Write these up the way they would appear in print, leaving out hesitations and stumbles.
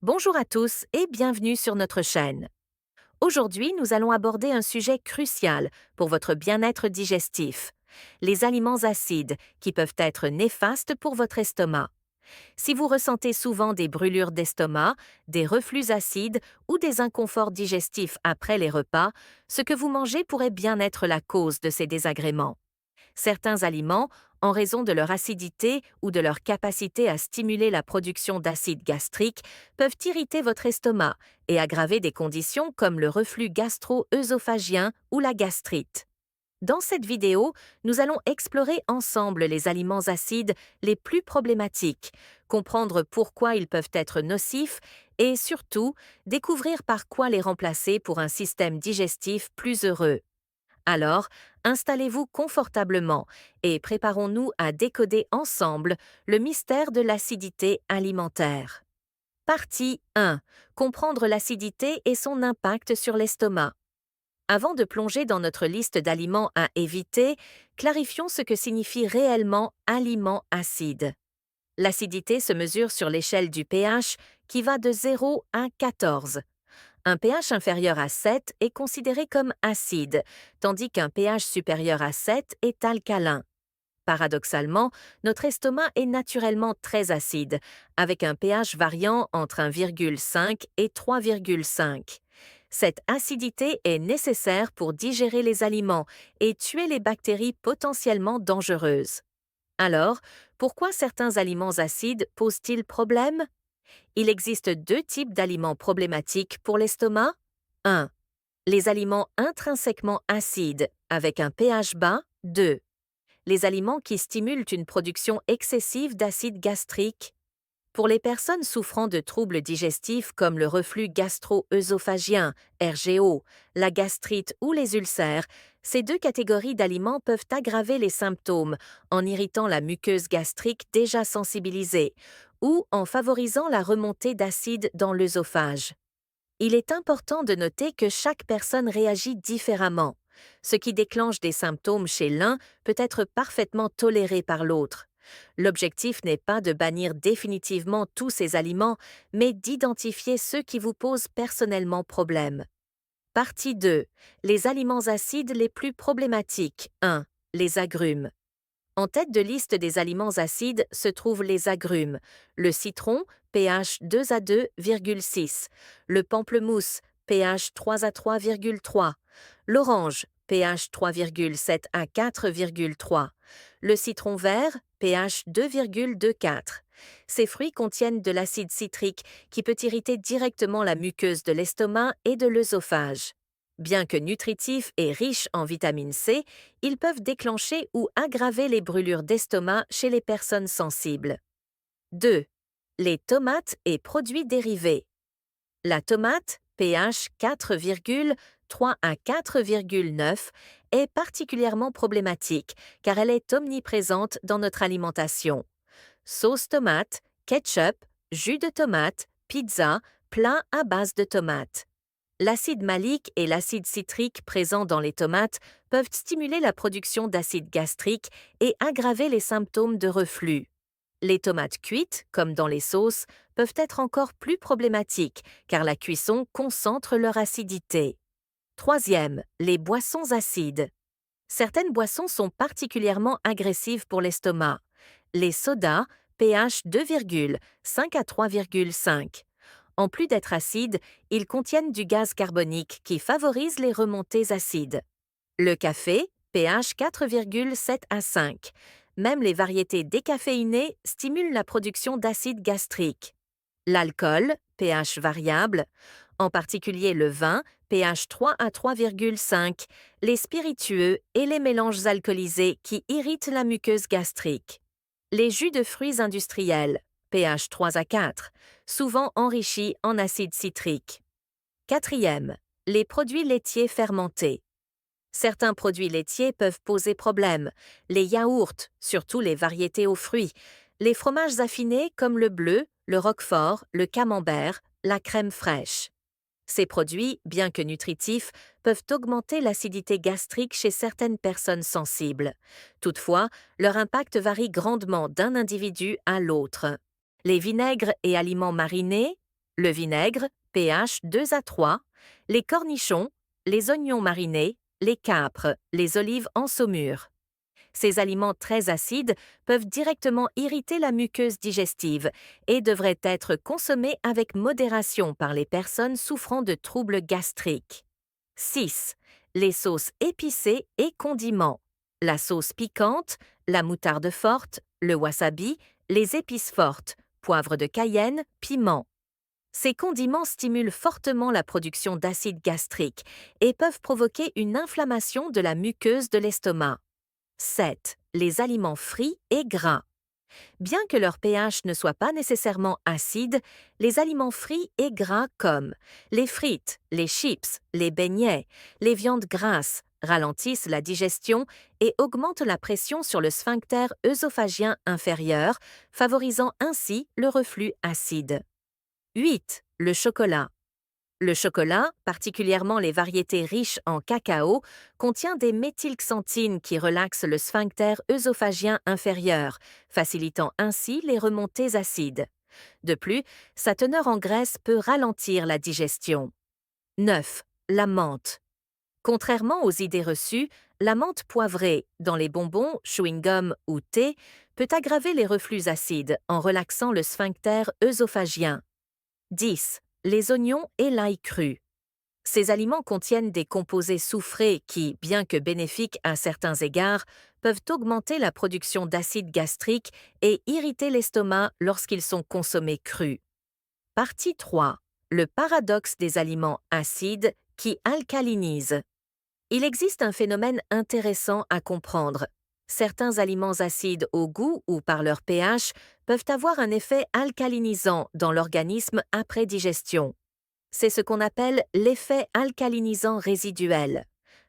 Bonjour à tous et bienvenue sur notre chaîne. Aujourd'hui, nous allons aborder un sujet crucial pour votre bien-être digestif, les aliments acides qui peuvent être néfastes pour votre estomac. Si vous ressentez souvent des brûlures d'estomac, des reflux acides ou des inconforts digestifs après les repas, ce que vous mangez pourrait bien être la cause de ces désagréments. Certains aliments, en raison de leur acidité ou de leur capacité à stimuler la production d'acide gastrique, peuvent irriter votre estomac et aggraver des conditions comme le reflux gastro-œsophagien ou la gastrite. Dans cette vidéo, nous allons explorer ensemble les aliments acides les plus problématiques, comprendre pourquoi ils peuvent être nocifs et surtout découvrir par quoi les remplacer pour un système digestif plus heureux. Alors, installez-vous confortablement et préparons-nous à décoder ensemble le mystère de l'acidité alimentaire. Partie 1. Comprendre l'acidité et son impact sur l'estomac. Avant de plonger dans notre liste d'aliments à éviter, clarifions ce que signifie réellement aliment acide. L'acidité se mesure sur l'échelle du pH qui va de 0 à 14. Un pH inférieur à 7 est considéré comme acide, tandis qu'un pH supérieur à 7 est alcalin. Paradoxalement, notre estomac est naturellement très acide, avec un pH variant entre 1,5 et 3,5. Cette acidité est nécessaire pour digérer les aliments et tuer les bactéries potentiellement dangereuses. Alors, pourquoi certains aliments acides posent-ils problème? Il existe deux types d'aliments problématiques pour l'estomac. 1. Les aliments intrinsèquement acides avec un pH bas. 2. Les aliments qui stimulent une production excessive d'acide gastrique. Pour les personnes souffrant de troubles digestifs comme le reflux gastro-œsophagien, RGO, la gastrite ou les ulcères, ces deux catégories d'aliments peuvent aggraver les symptômes en irritant la muqueuse gastrique déjà sensibilisée ou en favorisant la remontée d'acide dans l'œsophage. Il est important de noter que chaque personne réagit différemment. Ce qui déclenche des symptômes chez l'un peut être parfaitement toléré par l'autre. L'objectif n'est pas de bannir définitivement tous ces aliments, mais d'identifier ceux qui vous posent personnellement problème. Partie 2. Les aliments acides les plus problématiques. 1. Les agrumes. En tête de liste des aliments acides se trouvent les agrumes, le citron, pH 2 à 2,6, le pamplemousse, pH 3 à 3,3, l'orange, pH 3,7 à 4,3, le citron vert, pH 2,24. Ces fruits contiennent de l'acide citrique qui peut irriter directement la muqueuse de l'estomac et de l'œsophage. Bien que nutritifs et riches en vitamine C, ils peuvent déclencher ou aggraver les brûlures d'estomac chez les personnes sensibles. 2. Les tomates et produits dérivés. La tomate, pH 4,3 à 4,9, est particulièrement problématique car elle est omniprésente dans notre alimentation. Sauce tomate, ketchup, jus de tomate, pizza, plats à base de tomates. L'acide malique et l'acide citrique présents dans les tomates peuvent stimuler la production d'acide gastrique et aggraver les symptômes de reflux. Les tomates cuites, comme dans les sauces, peuvent être encore plus problématiques car la cuisson concentre leur acidité. 3. Les boissons acides. Certaines boissons sont particulièrement agressives pour l'estomac. Les sodas, pH 2,5 à 3,5. En plus d'être acides, ils contiennent du gaz carbonique qui favorise les remontées acides. Le café, pH 4,7 à 5. Même les variétés décaféinées stimulent la production d'acide gastrique. L'alcool, pH variable, en particulier le vin, pH 3 à 3,5, les spiritueux et les mélanges alcoolisés qui irritent la muqueuse gastrique. Les jus de fruits industriels, pH 3 à 4, souvent enrichis en acide citrique. 4. Les produits laitiers fermentés. Certains produits laitiers peuvent poser problème. Les yaourts, surtout les variétés aux fruits, les fromages affinés comme le bleu, le roquefort, le camembert, la crème fraîche. Ces produits, bien que nutritifs, peuvent augmenter l'acidité gastrique chez certaines personnes sensibles. Toutefois, leur impact varie grandement d'un individu à l'autre. Les vinaigres et aliments marinés, le vinaigre, pH 2 à 3, les cornichons, les oignons marinés, les capres, les olives en saumure. Ces aliments très acides peuvent directement irriter la muqueuse digestive et devraient être consommés avec modération par les personnes souffrant de troubles gastriques. 6. Les sauces épicées et condiments. La sauce piquante, la moutarde forte, le wasabi, les épices fortes, poivre de Cayenne, piment. Ces condiments stimulent fortement la production d'acide gastrique et peuvent provoquer une inflammation de la muqueuse de l'estomac. 7. Les aliments frits et gras. Bien que leur pH ne soit pas nécessairement acide, les aliments frits et gras comme les frites, les chips, les beignets, les viandes grasses ralentissent la digestion et augmentent la pression sur le sphincter œsophagien inférieur, favorisant ainsi le reflux acide. 8. Le chocolat. Le chocolat, particulièrement les variétés riches en cacao, contient des méthylxanthines qui relaxent le sphincter œsophagien inférieur, facilitant ainsi les remontées acides. De plus, sa teneur en graisse peut ralentir la digestion. 9. La menthe. Contrairement aux idées reçues, la menthe poivrée, dans les bonbons, chewing-gum ou thé, peut aggraver les reflux acides en relaxant le sphincter œsophagien. 10. Les oignons et l'ail cru. Ces aliments contiennent des composés soufrés qui, bien que bénéfiques à certains égards, peuvent augmenter la production d'acide gastrique et irriter l'estomac lorsqu'ils sont consommés crus. Partie 3. Le paradoxe des aliments acides qui alcalinisent. Il existe un phénomène intéressant à comprendre. Certains aliments acides au goût ou par leur pH peuvent avoir un effet alcalinisant dans l'organisme après digestion. C'est ce qu'on appelle l'effet alcalinisant résiduel.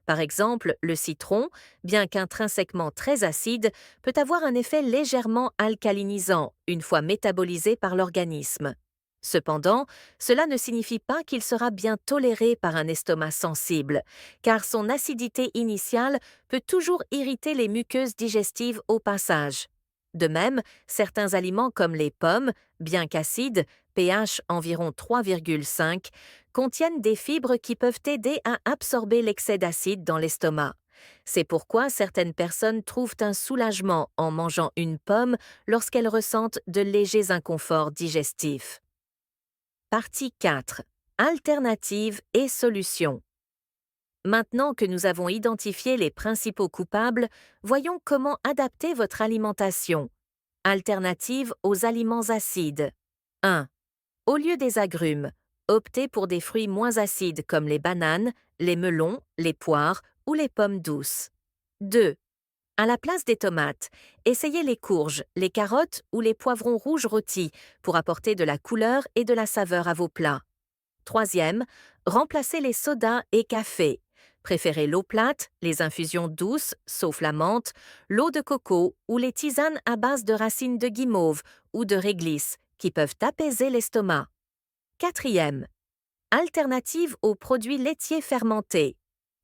Par exemple, le citron, bien qu'intrinsèquement très acide, peut avoir un effet légèrement alcalinisant une fois métabolisé par l'organisme. Cependant, cela ne signifie pas qu'il sera bien toléré par un estomac sensible, car son acidité initiale peut toujours irriter les muqueuses digestives au passage. De même, certains aliments comme les pommes, bien qu'acides, pH environ 3,5, contiennent des fibres qui peuvent aider à absorber l'excès d'acide dans l'estomac. C'est pourquoi certaines personnes trouvent un soulagement en mangeant une pomme lorsqu'elles ressentent de légers inconforts digestifs. Partie 4. Alternatives et solutions. Maintenant que nous avons identifié les principaux coupables, voyons comment adapter votre alimentation. Alternative aux aliments acides. 1. Au lieu des agrumes, optez pour des fruits moins acides comme les bananes, les melons, les poires ou les pommes douces. 2. À la place des tomates, essayez les courges, les carottes ou les poivrons rouges rôtis pour apporter de la couleur et de la saveur à vos plats. 3. Remplacez les sodas et cafés. Préférez l'eau plate, les infusions douces, sauf la menthe, l'eau de coco ou les tisanes à base de racines de guimauve ou de réglisse qui peuvent apaiser l'estomac. 4. Alternative aux produits laitiers fermentés.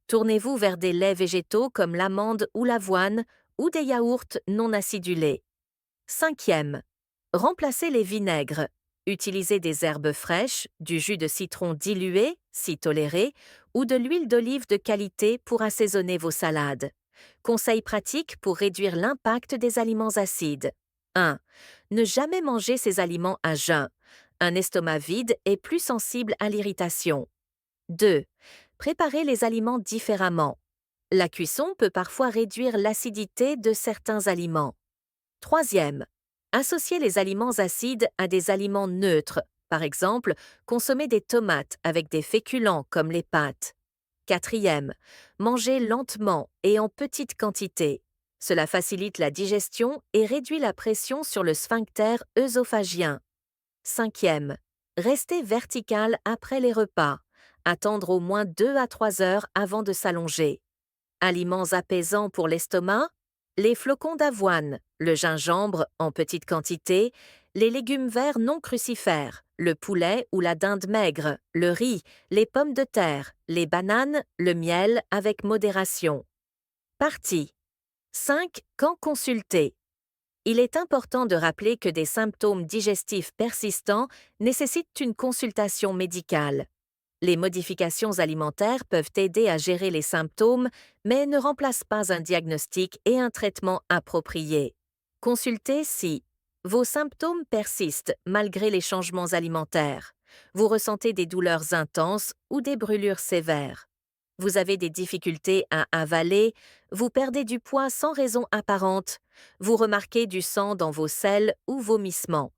Tournez-vous vers des laits végétaux comme l'amande ou l'avoine ou des yaourts non acidulés. 5. Remplacez les vinaigres. Utilisez des herbes fraîches, du jus de citron dilué, si toléré, ou de l'huile d'olive de qualité pour assaisonner vos salades. Conseil pratique pour réduire l'impact des aliments acides. 1. Ne jamais manger ces aliments à jeun. Un estomac vide est plus sensible à l'irritation. 2. Préparez les aliments différemment. La cuisson peut parfois réduire l'acidité de certains aliments. 3. Associez les aliments acides à des aliments neutres. Par exemple, consommez des tomates avec des féculents comme les pâtes. 4. Mangez lentement et en petite quantité. Cela facilite la digestion et réduit la pression sur le sphincter œsophagien. 5. Restez vertical après les repas. Attendre au moins 2 à 3 heures avant de s'allonger. Aliments apaisants pour l'estomac, les flocons d'avoine, le gingembre en petite quantité, les légumes verts non crucifères, le poulet ou la dinde maigre, le riz, les pommes de terre, les bananes, le miel avec modération. Partie 5. Quand consulter. Il est important de rappeler que des symptômes digestifs persistants nécessitent une consultation médicale. Les modifications alimentaires peuvent aider à gérer les symptômes, mais ne remplacent pas un diagnostic et un traitement approprié. Consultez si vos symptômes persistent malgré les changements alimentaires. Vous ressentez des douleurs intenses ou des brûlures sévères. Vous avez des difficultés à avaler, vous perdez du poids sans raison apparente, vous remarquez du sang dans vos selles ou vomissements.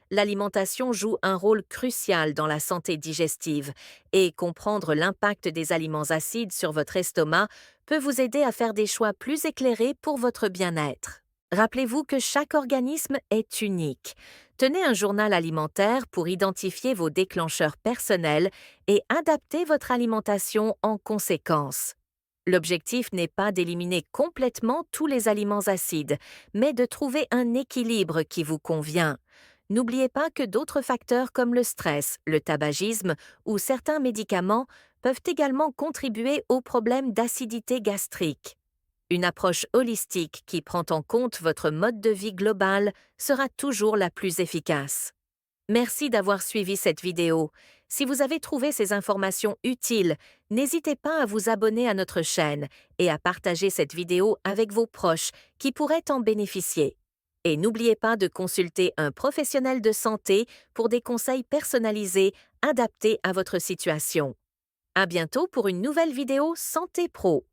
L'alimentation joue un rôle crucial dans la santé digestive et comprendre l'impact des aliments acides sur votre estomac peut vous aider à faire des choix plus éclairés pour votre bien-être. Rappelez-vous que chaque organisme est unique. Tenez un journal alimentaire pour identifier vos déclencheurs personnels et adapter votre alimentation en conséquence. L'objectif n'est pas d'éliminer complètement tous les aliments acides, mais de trouver un équilibre qui vous convient. N'oubliez pas que d'autres facteurs comme le stress, le tabagisme ou certains médicaments peuvent également contribuer aux problèmes d'acidité gastrique. Une approche holistique qui prend en compte votre mode de vie global sera toujours la plus efficace. Merci d'avoir suivi cette vidéo. Si vous avez trouvé ces informations utiles, n'hésitez pas à vous abonner à notre chaîne et à partager cette vidéo avec vos proches qui pourraient en bénéficier. Et n'oubliez pas de consulter un professionnel de santé pour des conseils personnalisés adaptés à votre situation. À bientôt pour une nouvelle vidéo Santé Pro.